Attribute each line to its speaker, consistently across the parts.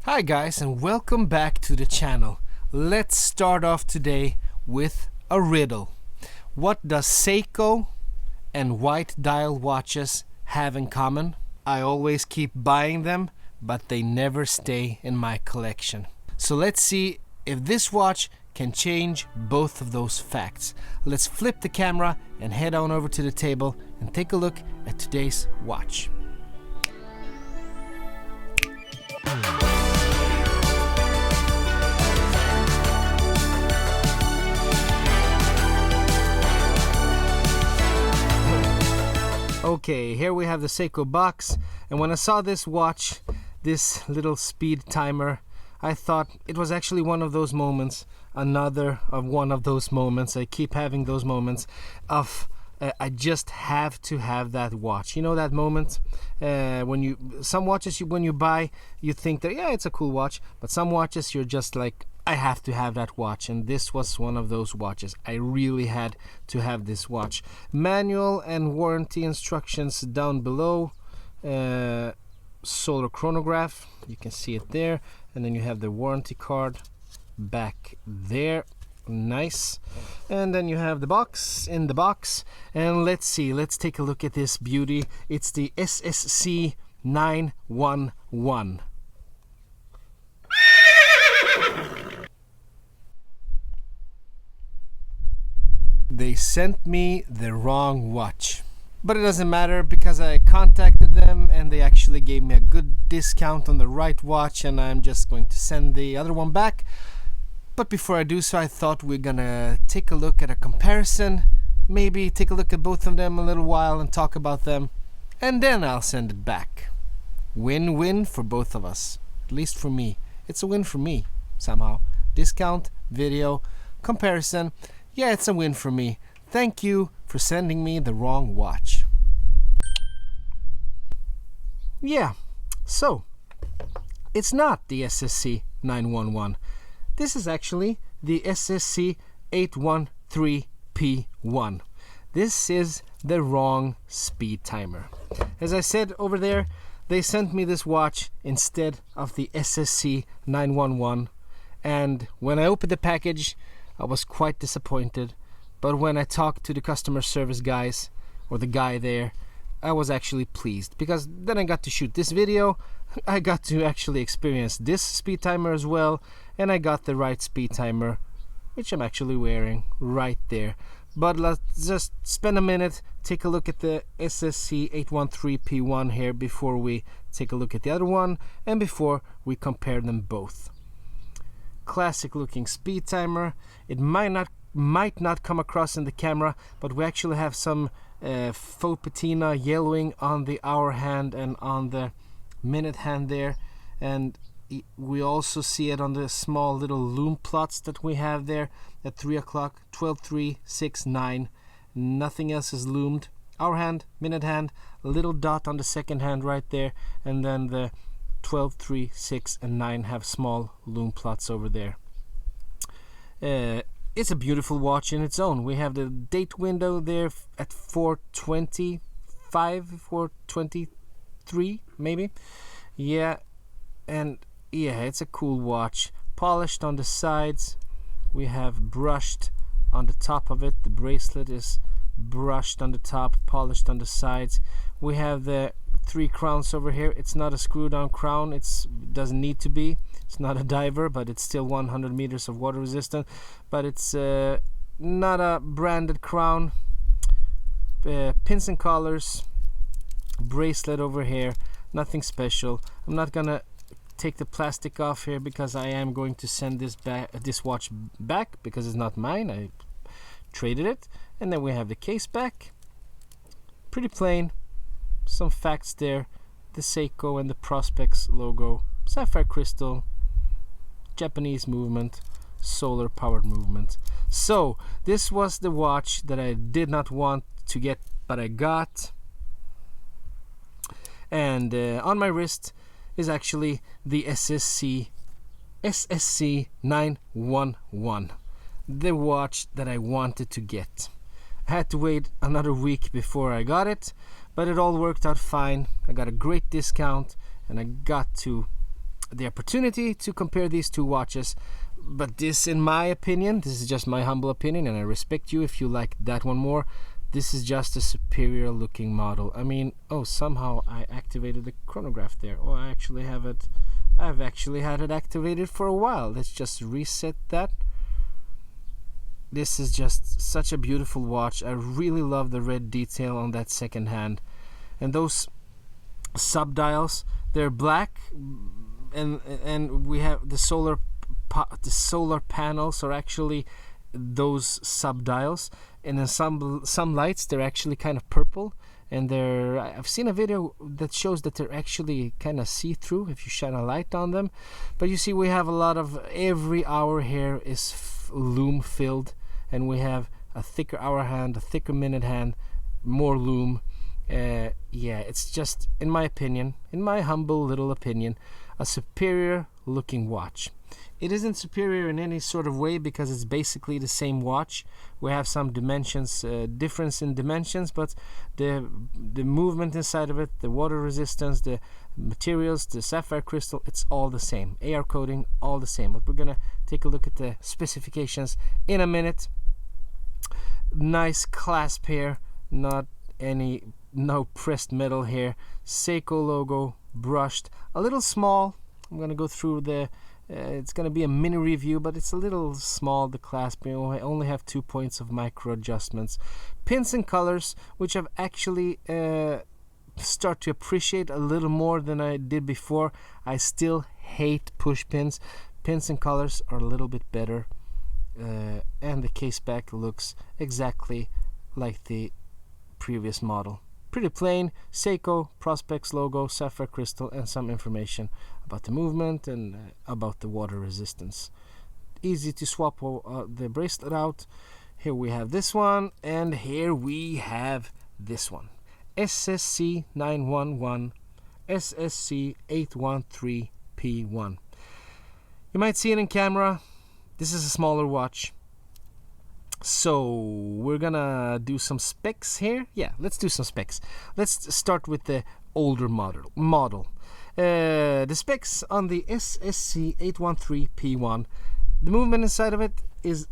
Speaker 1: Hi guys, and welcome back to the channel. Let's start off today with a riddle. What does Seiko and white dial watches have in common? I always keep buying them, but they never stay in my collection. So let's see if this watch can change both of those facts. Let's flip the camera and head on over to the table and take a look at today's watch. Okay, here we have the Seiko box, and when I saw this watch, this little Speedtimer, I thought it was actually one of those moments, another of one of those moments. I keep having those moments of I just have to have that watch. You know that moment when some watches when you buy, you think that yeah, it's a cool watch, but some watches you're just like, I have to have that watch, and this was one of those watches. I really had to have this watch. Manual and warranty instructions down below. Solar chronograph, you can see it there, and then you have the warranty card back there. Nice. And then you have the box in the box, and let's take a look at this beauty. It's the SSC 911. They sent me the wrong watch, but it doesn't matter because I contacted them and they actually gave me a good discount on the right watch, and I'm just going to send the other one back. But before I do so, I thought we're gonna take a look at a comparison, maybe take a look at both of them a little while and talk about them, and then I'll send it back. Win-win for both of us, at least for me. It's a win for me somehow. Discount, video, comparison. Yeah, it's a win for me. Thank you for sending me the wrong watch. Yeah, so it's not the SSC 911. This is actually the SSC 813P1. This is the wrong Speedtimer. As I said over there, they sent me this watch instead of the SSC 911, and when I opened the package, I was quite disappointed, but when I talked to the customer service guys, or the guy there, I was actually pleased, because then I got to shoot this video, I got to actually experience this Speedtimer as well, and I got the right Speedtimer, which I'm actually wearing right there. But let's just spend a minute, take a look at the SSC 813P1 here before we take a look at the other one, and before we compare them both. Classic looking Speedtimer. It might not come across in the camera, but we actually have some faux patina yellowing on the hour hand and on the minute hand there, and we also see it on the small little loom plots that we have there at 3 o'clock, 12, 3, 6, 9. Nothing else is loomed. Hour hand, minute hand, a little dot on the second hand right there, and then the 12, 3, 6, and 9 have small loom plots over there. It's a beautiful watch in its own. We have the date window there at 425, 423 maybe. Yeah, and yeah, it's a cool watch. Polished on the sides. We have brushed on the top of it. The bracelet is brushed on the top, polished on the sides. We have the 3 crowns over here. It's not a screw down crown, it doesn't need to be. It's not a diver, but it's still 100 meters of water resistant, but it's not a branded crown. Pins and collars, bracelet over here, nothing special. I'm not gonna take the plastic off here because I am going to send this watch back because it's not mine. I traded it. And then we have the case back, pretty plain. Some facts there, the Seiko and the Prospects logo, sapphire crystal, Japanese movement, solar powered movement. So this was the watch that I did not want to get, but I got. And on my wrist is actually the SSC 911, the watch that I wanted to get. I had to wait another week before I got it, but it all worked out fine. I got a great discount, and I got to the opportunity to compare these two watches. But this, in my opinion, this is just my humble opinion, and I respect you if you like that one more. This is just a superior looking model. I mean, oh, somehow I activated the chronograph there. Oh, I actually have it. I've actually had it activated for a while. Let's just reset that. This is just such a beautiful watch. I really love the red detail on that second hand. And those sub-dials, they're black, and we have the solar panels are actually those sub-dials, and in some lights they're actually kind of purple, and I've seen a video that shows that they're actually kind of see-through if you shine a light on them. But you see, we have a lot of, every hour here is lume filled, and we have a thicker hour hand, a thicker minute hand, more lume. Yeah, it's just, in my opinion, in my humble little opinion, a superior looking watch. It isn't superior in any sort of way because it's basically the same watch. We have some dimensions, difference in dimensions, but the movement inside of it, the water resistance, the materials, the sapphire crystal, it's all the same. AR coating, all the same. But we're gonna take a look at the specifications in a minute. Nice clasp here, no pressed metal here. Seiko logo, brushed, a little small. I'm gonna go through the it's gonna be a mini review, but it's a little small, the clasp. I only have 2 points of micro adjustments. Pins and colors, which I've actually start to appreciate a little more than I did before. I still hate push pins. Pins and colors are a little bit better, and the case back looks exactly like the previous model. Pretty plain. Seiko, Prospex logo, sapphire crystal, and some information about the movement and about the water resistance. Easy to swap the bracelet out. Here we have this one, and here we have this one. SSC 911, SSC 813 P1. You might see it in camera. This is a smaller watch. So we're gonna do some specs here. Yeah, let's do some specs. Let's start with the older model. The specs on the SSC 813 P1. The movement inside of it is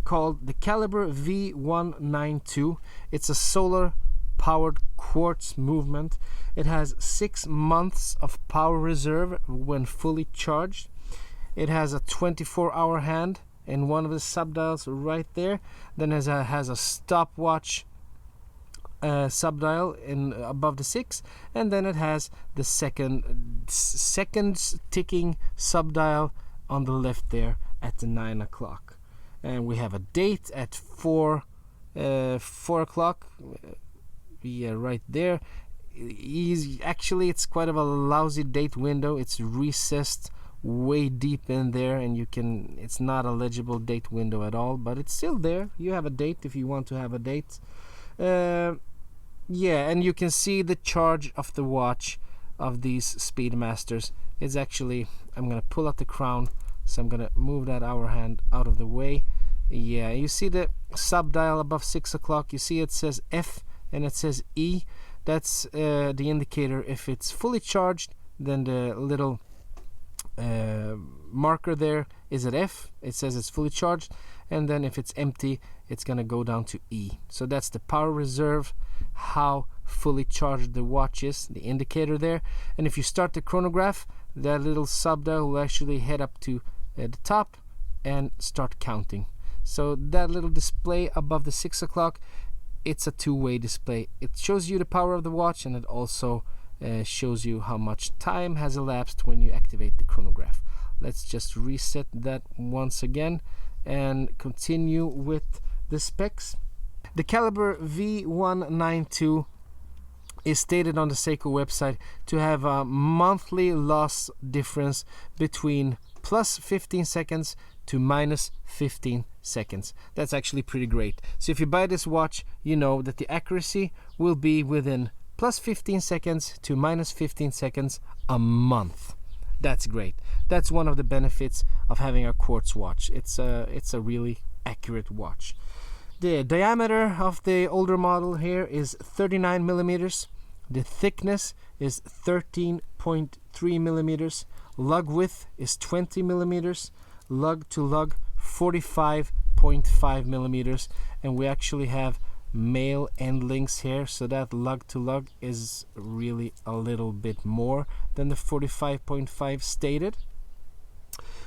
Speaker 1: called the Caliber V192. It's a solar powered quartz movement. It has 6 months of power reserve when fully charged. It has a 24-hour hand and one of the sub-dials right there. Then it has a stopwatch sub-dial above the 6, and then it has the seconds ticking sub-dial on the left there at the 9 o'clock. And we have a date at 4 o'clock. Yeah, right there. Actually, it's quite of a lousy date window. It's recessed way deep in there, and it's not a legible date window at all, but it's still there. You have a date if you want to have a date. Yeah, and you can see the charge of the watch of these Speedmasters. It's actually, I'm gonna pull out the crown, so I'm gonna move that hour hand out of the way. Yeah, you see the sub dial above 6 o'clock. You see it says F and it says E. That's the indicator. If it's fully charged, then the little marker there is at F. It says it's fully charged, and then if it's empty, it's gonna go down to E. So that's the power reserve, how fully charged the watch is, the indicator there. And if you start the chronograph, that little sub dial will actually head up to the top and start counting. So that little display above the 6 o'clock, it's a two-way display. It shows you the power of the watch, and it also shows you how much time has elapsed when you activate the chronograph. Let's just reset that once again and continue with the specs. The Caliber V192 is stated on the Seiko website to have a monthly loss difference between plus 15 seconds to minus 15 seconds. That's actually pretty great. So if you buy this watch, you know that the accuracy will be within plus 15 seconds to minus 15 seconds a month. That's great. That's one of the benefits of having a quartz watch. It's a really accurate watch. The diameter of the older model here is 39 millimeters. The thickness is 13.3 millimeters. Lug width is 20 millimeters, lug to lug 45.5 millimeters, and we actually have male end links here, so that lug to lug is really a little bit more than the 45.5 stated.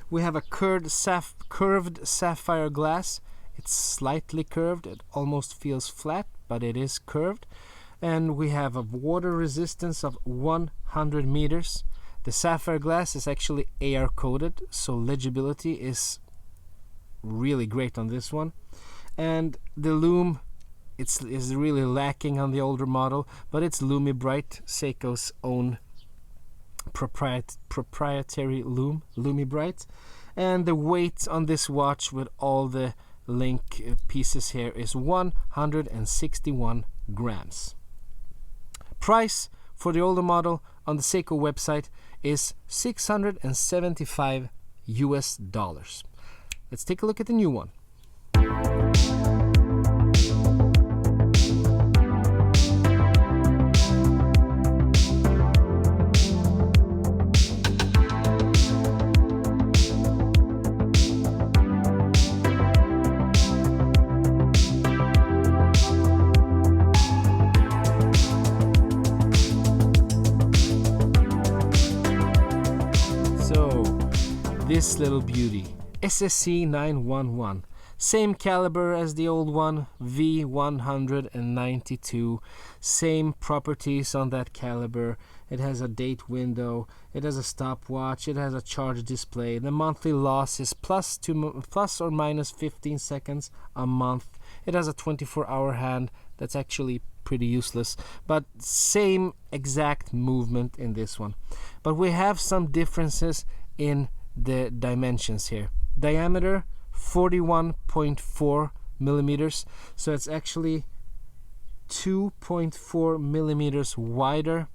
Speaker 1: We have a curved sapphire glass. It's slightly curved, it almost feels flat, but it is curved. And we have a water resistance of 100 meters. The sapphire glass is actually AR coated, so legibility is really great on this one. And the lume is really lacking on the older model, but it's LumiBright, Seiko's own proprietary lume, LumiBright. And the weight on this watch with all the link pieces here is 161 grams. Price for the older model on the Seiko website is $675 US. Let's take a look at the new one. This little beauty, SSC 911, same caliber as the old one, V192, same properties on that caliber. It has a date window, it has a stopwatch, it has a charge display. The monthly loss is plus or minus 15 seconds a month. It has a 24-hour hand. That's actually pretty useless, but same exact movement in this one. But we have some differences in the dimensions here. Diameter 41.4 millimeters, so it's actually 2.4 millimeters wider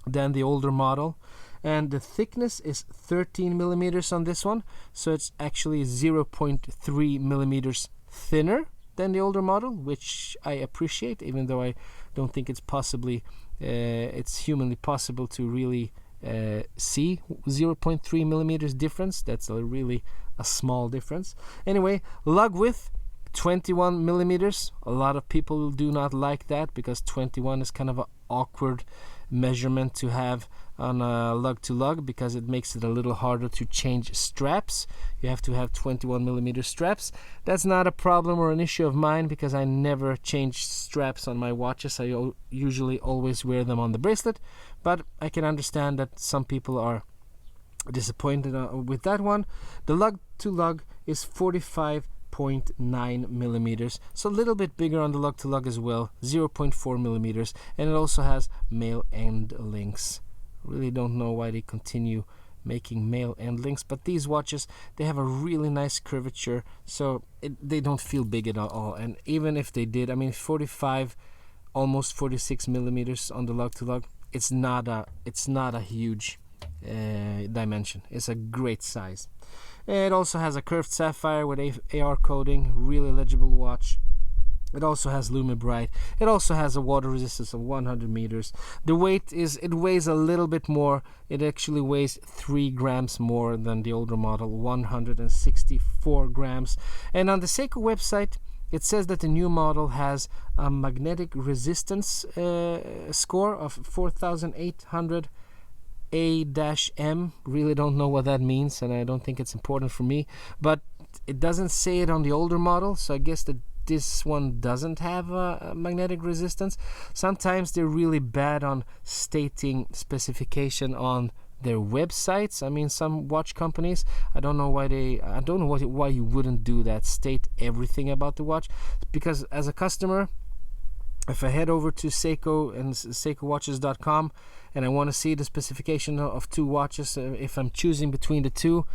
Speaker 1: than the older model, and the thickness is 13 millimeters on this one, so it's actually 0.3 millimeters thinner than the older model, which I appreciate, even though I don't think it's humanly possible to really see 0.3 millimeters difference. That's really a small difference. Anyway, lug width 21 millimeters. A lot of people do not like that because 21 is kind of an awkward measurement to have on a lug to lug, because it makes it a little harder to change straps. You have to have 21 millimeter straps. That's not a problem or an issue of mine because I never change straps on my watches. I usually always wear them on the bracelet, but I can understand that some people are disappointed with that one. The lug to lug is 45.9 millimeters, so a little bit bigger on the lug to lug as well, 0.4 millimeters, and it also has male end links. Really don't know why they continue making male end links, but these watches, they have a really nice curvature, so they don't feel big at all. And even if they did, I mean, 45, almost 46 millimeters on the lug to lug, it's not a huge dimension. It's a great size. It also has a curved sapphire with AR coating, really legible watch. It also has LumiBright. It also has a water resistance of 100 meters. The weight it weighs a little bit more. It actually weighs 3 grams more than the older model, 164 grams. And on the Seiko website, it says that the new model has a magnetic resistance score of 4,800 A-M. Really don't know what that means, and I don't think it's important for me. But it doesn't say it on the older model, so I guess that this one doesn't have a magnetic resistance. Sometimes they're really bad on stating specification on their websites. I mean, some watch companies, I don't know why you wouldn't do that, state everything about the watch, because as a customer, if I head over to Seiko and SeikoWatches.com and I want to see the specification of two watches, if I'm choosing between the two,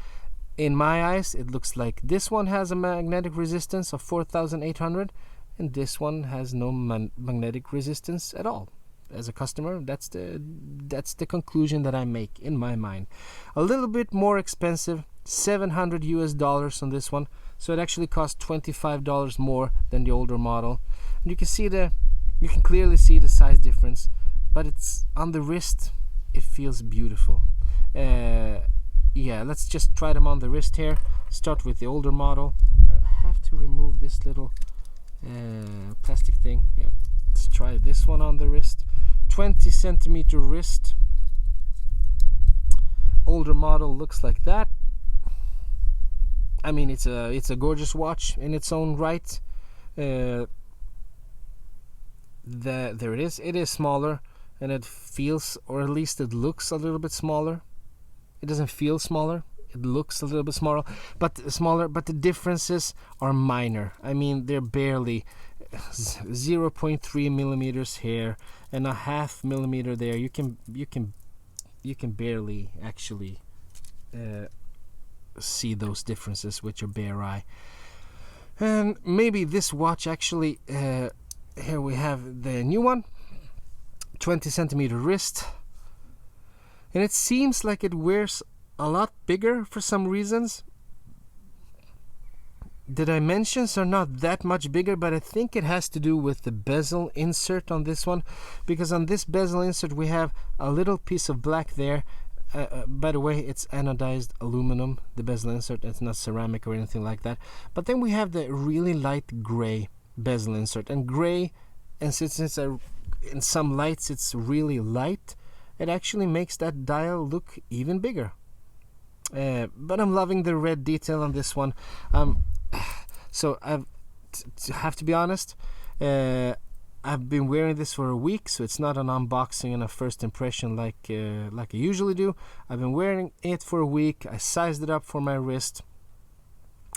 Speaker 1: in my eyes, it looks like this one has a magnetic resistance of 4,800 and this one has no magnetic resistance at all. As a customer, that's the conclusion that I make in my mind. A little bit more expensive, $700 US on this one, so it actually costs $25 more than the older model. And you can clearly see the size difference, but it's on the wrist. It feels beautiful. yeah, let's just try them on the wrist here. Start with the older model. I have to remove this little plastic thing. Yeah, let's try this one on the wrist. 20 centimeter wrist. Older model looks like that. I mean, it's a gorgeous watch in its own right. There it is. It is smaller, and it feels, or at least it looks, a little bit smaller. It doesn't feel smaller. It looks a little bit smaller, but the differences are minor. I mean, they're barely 0.3 millimeters here and a half millimeter there. You can barely actually see those differences with your bare eye. And maybe this watch actually, here we have the new one, 20 centimeter wrist, and it seems like it wears a lot bigger for some reasons. The dimensions are not that much bigger, but I think it has to do with the bezel insert on this one, because on this bezel insert we have a little piece of black there. By the way, it's anodized aluminum, the bezel insert. It's not ceramic or anything like that. But then we have the really light gray bezel insert, and gray, and since it's in some lights it's really light, it actually makes that dial look even bigger. But I'm loving the red detail on this one. So I have to be honest, I've been wearing this for a week, so it's not an unboxing and a first impression like I usually do. I've been wearing it for a week. I sized it up for my wrist,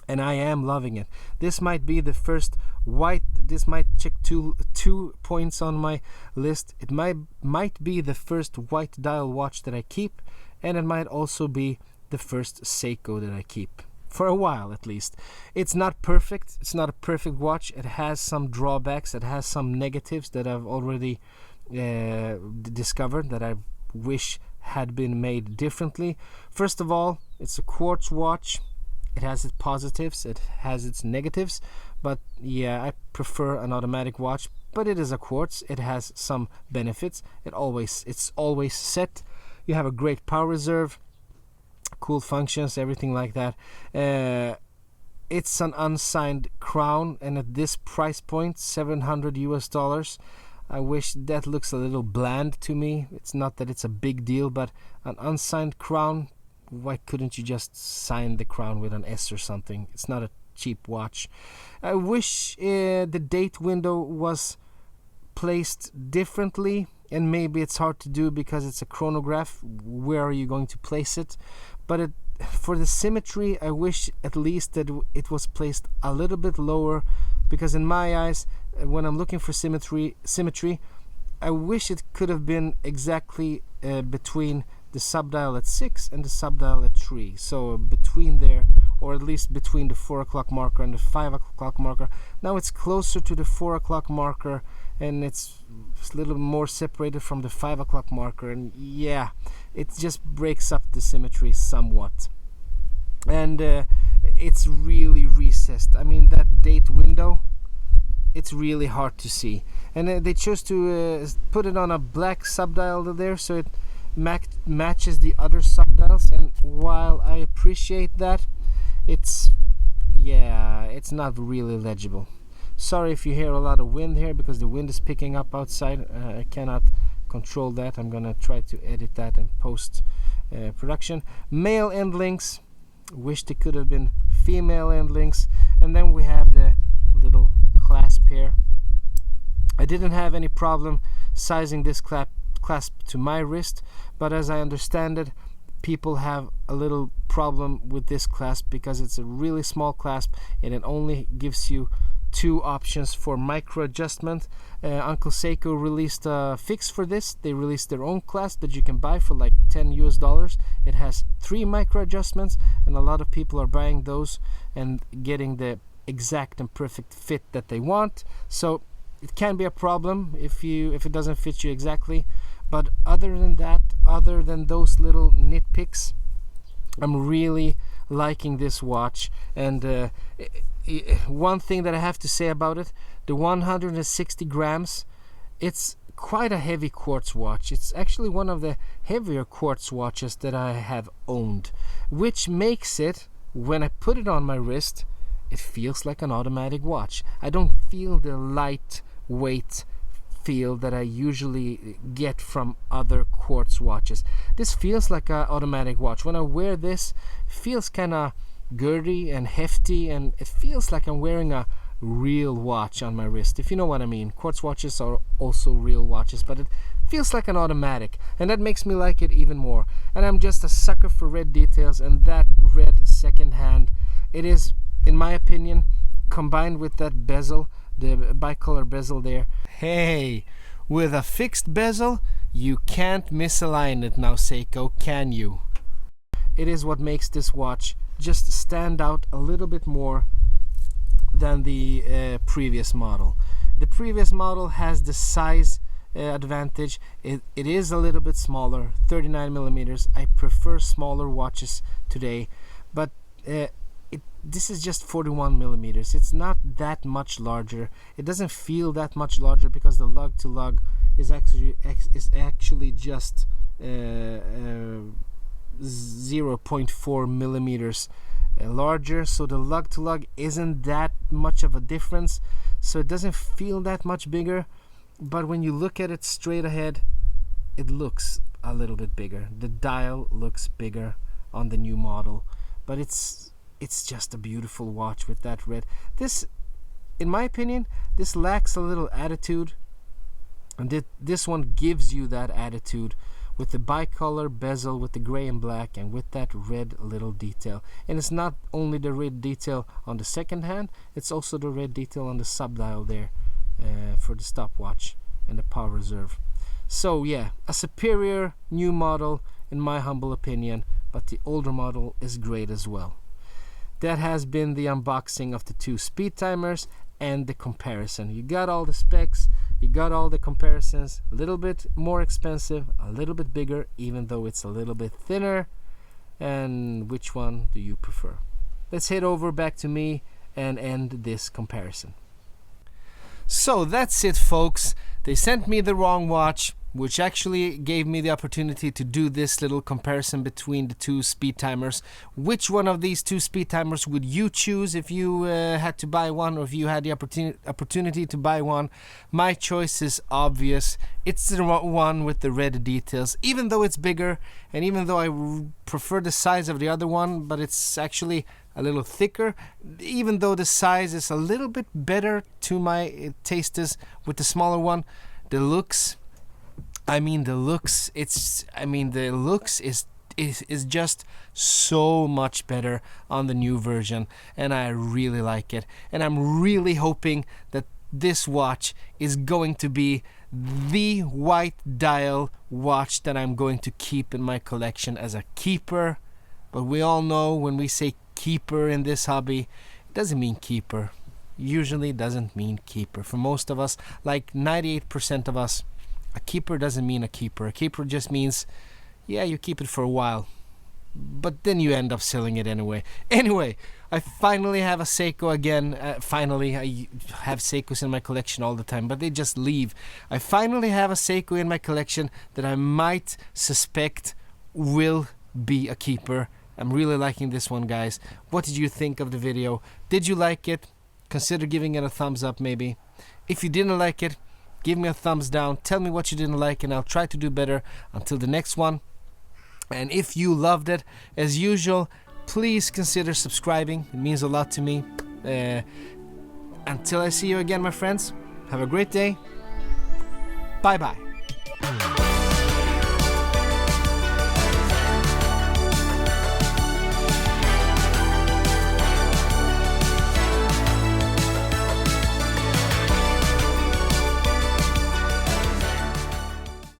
Speaker 1: and I am loving it. This might be the first white. This might check two points on my list. It might be the first white dial watch that I keep, and it might also be the first Seiko that I keep. For a while at least. It's not perfect. It's not a perfect watch. It has some drawbacks. It has some negatives that I've already discovered that I wish had been made differently. First of all, it's a quartz watch. It has its positives. It has its negatives. But yeah, I prefer an automatic watch. But it is a quartz. It has some benefits. It's always set. You have a great power reserve. Cool functions, everything like that. It's an unsigned crown, and at this price point, $700 US, I wish that looks a little bland to me. It's not that it's a big deal, but an unsigned crown, why couldn't you just sign the crown with an S or something? It's not a cheap watch. I wish the date window was placed differently, and maybe it's hard to do because it's a chronograph. Where are you going to place it? But for the symmetry, I wish at least that it was placed a little bit lower, because in my eyes, when I'm looking for symmetry, I wish it could have been exactly between the subdial at 6 and the subdial at 3. So between there, or at least between the 4 o'clock marker and the 5 o'clock marker. Now it's closer to the 4 o'clock marker, and it's a little more separated from the 5 o'clock marker, and yeah, it just breaks up the symmetry somewhat. And it's really recessed. I mean, that date window, it's really hard to see. And they chose to put it on a black subdial there, so it matches the other subdials. And while I appreciate that, it's not really legible. Sorry if you hear a lot of wind here, because the wind is picking up outside. I cannot control that. I'm gonna try to edit that in post production. Male end links, wish they could have been female end links. And then we have the little clasp here. I didn't have any problem sizing this clasp to my wrist, but as I understand it, people have a little problem with this clasp because it's a really small clasp, and it only gives you 2 options for micro adjustment. Uncle Seiko released a fix for this. They released their own clasp that you can buy for like $10 US. It has 3 micro adjustments, and a lot of people are buying those and getting the exact and perfect fit that they want. So it can be a problem if it doesn't fit you exactly. But other than that, other than those little nitpicks, I'm really liking this watch. And one thing that I have to say about it, the 160 grams, it's quite a heavy quartz watch. It's actually one of the heavier quartz watches that I have owned, which makes it, when I put it on my wrist, it feels like an automatic watch. I don't feel the lightweight feel that I usually get from other quartz watches. This feels like an automatic watch. When I wear this, it feels kind of girdy and hefty, and it feels like I'm wearing a real watch on my wrist, if you know what I mean. Quartz watches are also real watches, but it feels like an automatic, and that makes me like it even more. And I'm just a sucker for red details, and that red second hand, it is, in my opinion, combined with that bezel, the bicolor bezel there. Hey, with a fixed bezel, you can't misalign it now, Seiko, can you? It is what makes this watch just stand out a little bit more than the previous model. The previous model has the size advantage. It is a little bit smaller, 39 millimeters. I prefer smaller watches today, but this is just 41 millimeters. It's not that much larger. It doesn't feel that much larger because the lug to lug is actually just 0.4 millimeters larger, so the lug to lug isn't that much of a difference, so it doesn't feel that much bigger. But when you look at it straight ahead, it looks a little bit bigger. The dial looks bigger on the new model, but it's just a beautiful watch with that red. This, in my opinion, this lacks a little attitude, and this one gives you that attitude with the bicolor bezel, with the gray and black, and with that red little detail. And it's not only the red detail on the second hand, it's also the red detail on the sub-dial there for the stopwatch and the power reserve. So yeah, a superior new model in my humble opinion, but the older model is great as well. That has been the unboxing of the two Speedtimers and the comparison. You got all the specs, you got all the comparisons. A little bit more expensive, a little bit bigger, even though it's a little bit thinner. And which one do you prefer? Let's head over back to me and end this comparison. So that's it, folks. They sent me the wrong watch, which actually gave me the opportunity to do this little comparison between the two Speedtimers. Which one of these two Speedtimers would you choose if you had to buy one, or if you had the opportunity to buy one? My choice is obvious. It's the one with the red details, even though it's bigger, and even though I prefer the size of the other one, but it's actually a little thicker, even though the size is a little bit better to my tastes with the smaller one. The looks is just so much better on the new version, and I really like it. And I'm really hoping that this watch is going to be the white dial watch that I'm going to keep in my collection as a keeper. But we all know when we say keeper in this hobby, it doesn't mean keeper. Usually doesn't mean keeper. For most of us, like 98% of us, a keeper doesn't mean a keeper. A keeper just means, yeah, you keep it for a while, but then you end up selling it anyway. Anyway, I finally have a Seiko again. Finally, I have Seikos in my collection all the time, but they just leave. I finally have a Seiko in my collection that I might suspect will be a keeper. I'm really liking this one, guys. What did you think of the video? Did you like it? Consider giving it a thumbs up, maybe. If you didn't like it, give me a thumbs down. Tell me what you didn't like, and I'll try to do better until the next one. And if you loved it, as usual, please consider subscribing. It means a lot to me. Until I see you again, my friends, have a great day. Bye-bye.